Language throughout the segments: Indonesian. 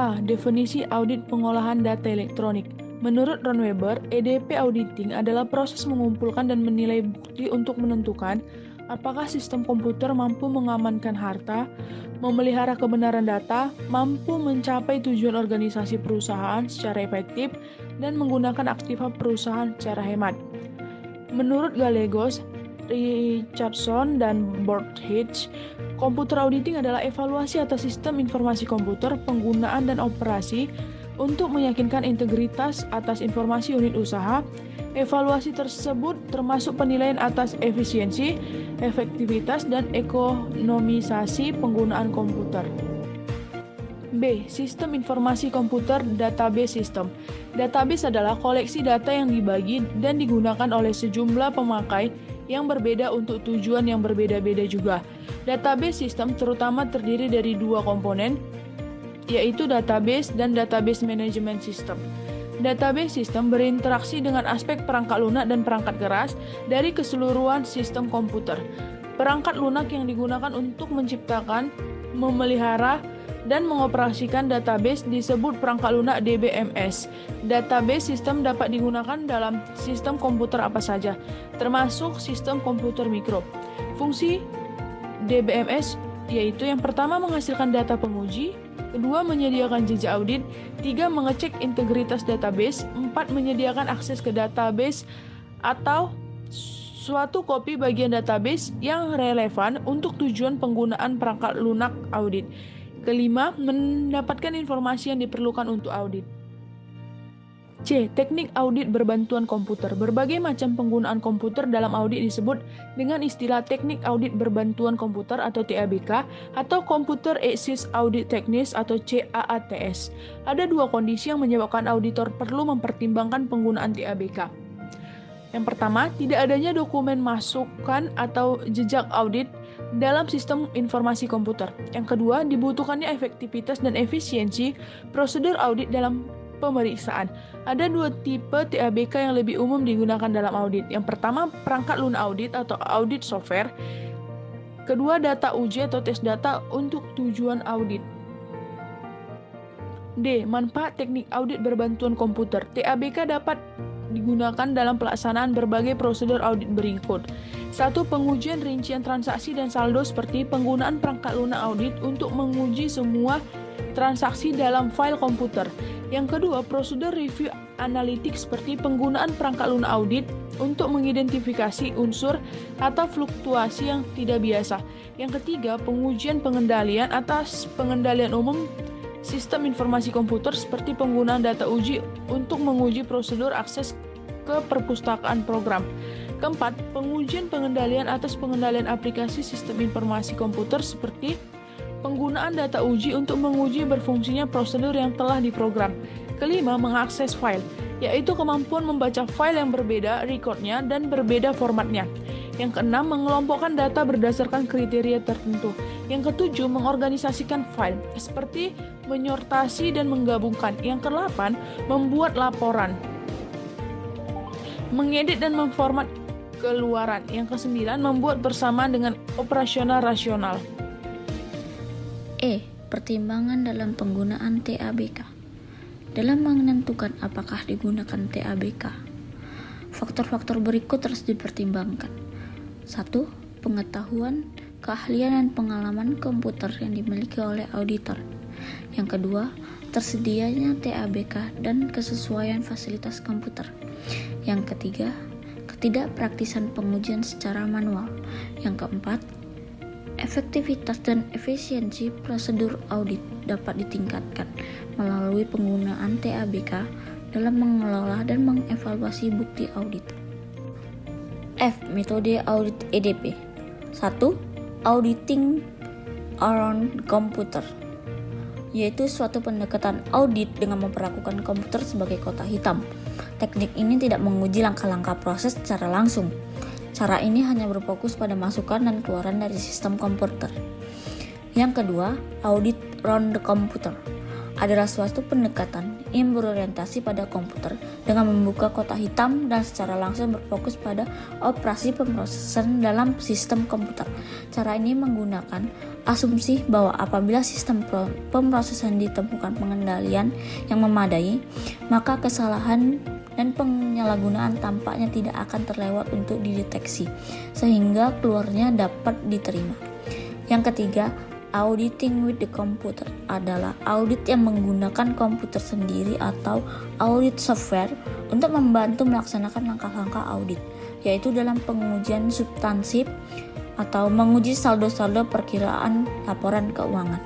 A. Definisi audit pengolahan data elektronik. Menurut Ron Weber, EDP auditing adalah proses mengumpulkan dan menilai bukti untuk menentukan apakah sistem komputer mampu mengamankan harta, memelihara kebenaran data, mampu mencapai tujuan organisasi perusahaan secara efektif, dan menggunakan aktiva perusahaan secara hemat. Menurut Gallegos, Richardson, dan Borthwick, komputer auditing adalah evaluasi atas sistem informasi komputer, penggunaan dan operasi untuk meyakinkan integritas atas informasi unit usaha. Evaluasi tersebut termasuk penilaian atas efisiensi, efektivitas, dan ekonomisasi penggunaan komputer. B. Sistem informasi komputer database system. Database adalah koleksi data yang dibagi dan digunakan oleh sejumlah pemakai yang berbeda untuk tujuan yang berbeda-beda juga. Database system terutama terdiri dari dua komponen, yaitu database dan database management system. Database system berinteraksi dengan aspek perangkat lunak dan perangkat keras dari keseluruhan sistem komputer. Perangkat lunak yang digunakan untuk menciptakan, memelihara, dan mengoperasikan database disebut perangkat lunak DBMS. Database system dapat digunakan dalam sistem komputer apa saja, termasuk sistem komputer mikro. Fungsi DBMS yaitu yang pertama menghasilkan data penguji, kedua menyediakan jejak audit, tiga mengecek integritas database, empat menyediakan akses ke database atau suatu kopi bagian database yang relevan untuk tujuan penggunaan perangkat lunak audit. Kelima, mendapatkan informasi yang diperlukan untuk audit. C. Teknik audit berbantuan komputer. Berbagai macam penggunaan komputer dalam audit disebut dengan istilah teknik audit berbantuan komputer atau TABK atau Computer Assisted Audit Techniques atau CAATS. Ada dua kondisi yang menyebabkan auditor perlu mempertimbangkan penggunaan TABK. Yang pertama, tidak adanya dokumen masukan atau jejak audit dalam sistem informasi komputer. Yang kedua, dibutuhkannya efektivitas dan efisiensi prosedur audit dalam pemeriksaan. Ada dua tipe TABK yang lebih umum digunakan dalam audit. Yang pertama, perangkat lunak audit atau audit software. Kedua, data uji atau tes data untuk tujuan audit. D. Manfaat teknik audit berbantuan komputer. TABK dapat digunakan dalam pelaksanaan berbagai prosedur audit berikut. 1. Pengujian rincian transaksi dan saldo seperti penggunaan perangkat lunak audit untuk menguji semua transaksi dalam file komputer. Yang kedua, prosedur review analitik seperti penggunaan perangkat lunak audit untuk mengidentifikasi unsur atau fluktuasi yang tidak biasa. Yang ketiga, pengujian pengendalian atas pengendalian umum sistem informasi komputer seperti penggunaan data uji untuk menguji prosedur akses ke perpustakaan program. Keempat, pengujian pengendalian atas pengendalian aplikasi sistem informasi komputer seperti penggunaan data uji untuk menguji berfungsinya prosedur yang telah diprogram. Kelima, mengakses file, yaitu kemampuan membaca file yang berbeda recordnya dan berbeda formatnya. Yang keenam, mengelompokkan data berdasarkan kriteria tertentu. Yang ketujuh, mengorganisasikan file, seperti menyortasi dan menggabungkan. Yang kedelapan, membuat laporan, mengedit dan memformat keluaran. Yang kesembilan, membuat bersamaan dengan operasional rasional. E. Pertimbangan dalam penggunaan TABK. Dalam menentukan apakah digunakan TABK, faktor-faktor berikut harus dipertimbangkan. 1. Pengetahuan, keahlian, dan pengalaman komputer yang dimiliki oleh auditor. Yang kedua, tersedianya TABK dan kesesuaian fasilitas komputer. Yang ketiga, ketidakpraktisan pengujian secara manual. Yang keempat, efektivitas dan efisiensi prosedur audit dapat ditingkatkan melalui penggunaan TABK dalam mengelola dan mengevaluasi bukti audit. F. Metode audit EDP. 1. Auditing around computer, yaitu suatu pendekatan audit dengan memperlakukan komputer sebagai kotak hitam. Teknik ini tidak menguji langkah-langkah proses secara langsung. Cara ini hanya berfokus pada masukan dan keluaran dari sistem komputer. Yang kedua, audit round the computer. adalah suatu pendekatan yang berorientasi pada komputer dengan membuka kotak hitam dan secara langsung berfokus pada operasi pemrosesan dalam sistem komputer. Cara ini menggunakan asumsi bahwa apabila sistem pemrosesan ditemukan pengendalian yang memadai, maka kesalahan dan penyalahgunaan tampaknya tidak akan terlewat untuk dideteksi, sehingga keluarnya dapat diterima. Yang ketiga, auditing with the computer adalah audit yang menggunakan komputer sendiri atau audit software untuk membantu melaksanakan langkah-langkah audit, yaitu dalam pengujian substansif atau menguji saldo-saldo perkiraan laporan keuangan.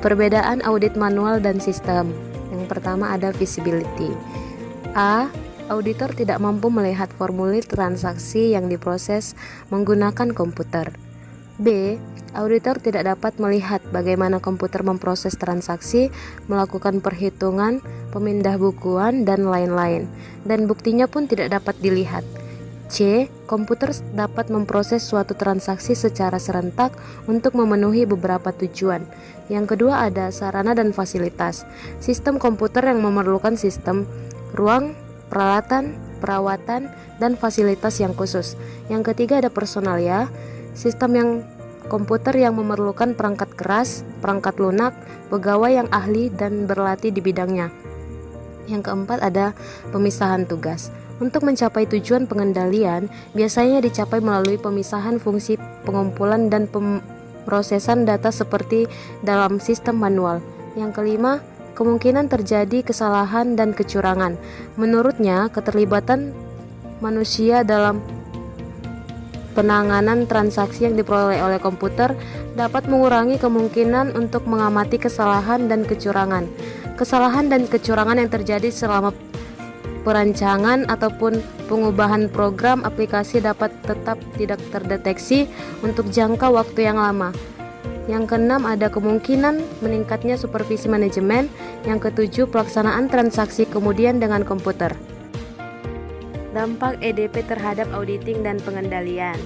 Perbedaan audit manual dan sistem. Yang pertama ada visibility. A. Auditor tidak mampu melihat formulir transaksi yang diproses menggunakan komputer. B. Auditor tidak dapat melihat bagaimana komputer memproses transaksi, melakukan perhitungan, pemindah bukuan, dan lain-lain, dan buktinya pun tidak dapat dilihat. C. Komputer dapat memproses suatu transaksi secara serentak untuk memenuhi beberapa tujuan. Yang kedua ada sarana dan fasilitas. Sistem komputer yang memerlukan sistem, ruang, peralatan, perawatan, dan fasilitas yang khusus. Yang ketiga ada personalia. Sistem komputer yang memerlukan perangkat keras, perangkat lunak, pegawai yang ahli dan berlatih di bidangnya. Yang keempat ada pemisahan tugas. Untuk mencapai tujuan pengendalian, biasanya dicapai melalui pemisahan fungsi pengumpulan dan pemrosesan data seperti dalam sistem manual. Yang kelima, kemungkinan terjadi kesalahan dan kecurangan. Menurutnya, keterlibatan manusia dalam penanganan transaksi yang diperoleh oleh komputer dapat mengurangi kemungkinan untuk mengamati kesalahan dan kecurangan. Kesalahan dan kecurangan yang terjadi selama perancangan ataupun pengubahan program aplikasi dapat tetap tidak terdeteksi untuk jangka waktu yang lama. Yang keenam ada kemungkinan meningkatnya supervisi manajemen. Yang ketujuh pelaksanaan transaksi kemudian dengan komputer. Dampak EDP terhadap auditing dan pengendalian.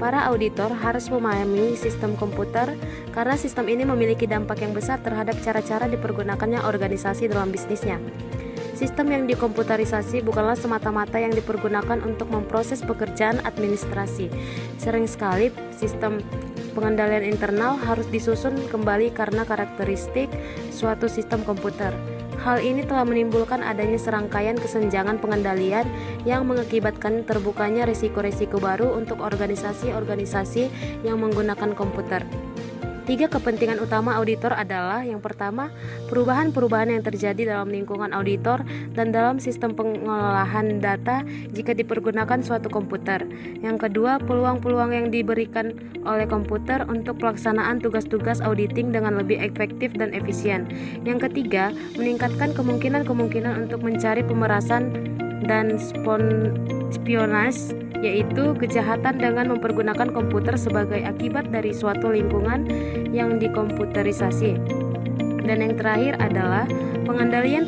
Para auditor harus memahami sistem komputer karena sistem ini memiliki dampak yang besar terhadap cara-cara dipergunakannya organisasi dalam bisnisnya. Sistem yang dikomputerisasi bukanlah semata-mata yang dipergunakan untuk memproses pekerjaan administrasi. Sering sekali sistem pengendalian internal harus disusun kembali karena karakteristik suatu sistem komputer. Hal ini telah menimbulkan adanya serangkaian kesenjangan pengendalian yang mengakibatkan terbukanya risiko-risiko baru untuk organisasi-organisasi yang menggunakan komputer. 3 kepentingan utama auditor adalah yang pertama, perubahan-perubahan yang terjadi dalam lingkungan auditor dan dalam sistem pengolahan data jika dipergunakan suatu komputer. Yang kedua, peluang-peluang yang diberikan oleh komputer untuk pelaksanaan tugas-tugas auditing dengan lebih efektif dan efisien. Yang ketiga, meningkatkan kemungkinan-kemungkinan untuk mencari pemerasan dan spionase, yaitu kejahatan dengan mempergunakan komputer sebagai akibat dari suatu lingkungan yang dikomputerisasi. Dan yang terakhir adalah pengendalian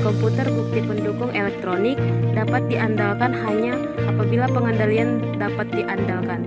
komputer bukti pendukung elektronik dapat diandalkan hanya apabila pengendalian dapat diandalkan.